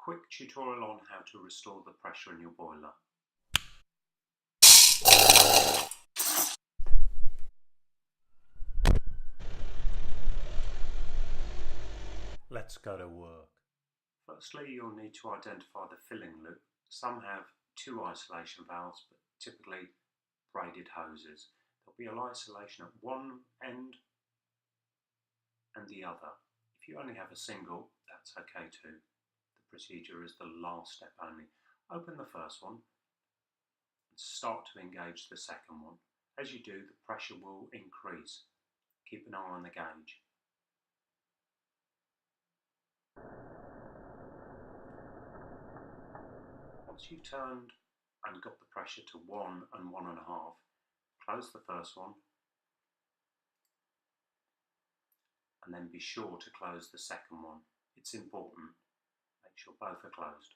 quick tutorial on how to restore the pressure in your boiler. Let's go to work. Firstly, you'll need to identify the filling loop. Some have two isolation valves, but typically braided hoses. There'll be an isolation at one end and the other. If you only have a single, that's okay too. The procedure is the last step only. Open the first one and start to engage the second one. As you do, the pressure will increase. Keep an eye on the gauge. Once you've turned and got the pressure to 1 and 1.5, close the first one and then be sure to close the second one. It's important. Make sure both are closed.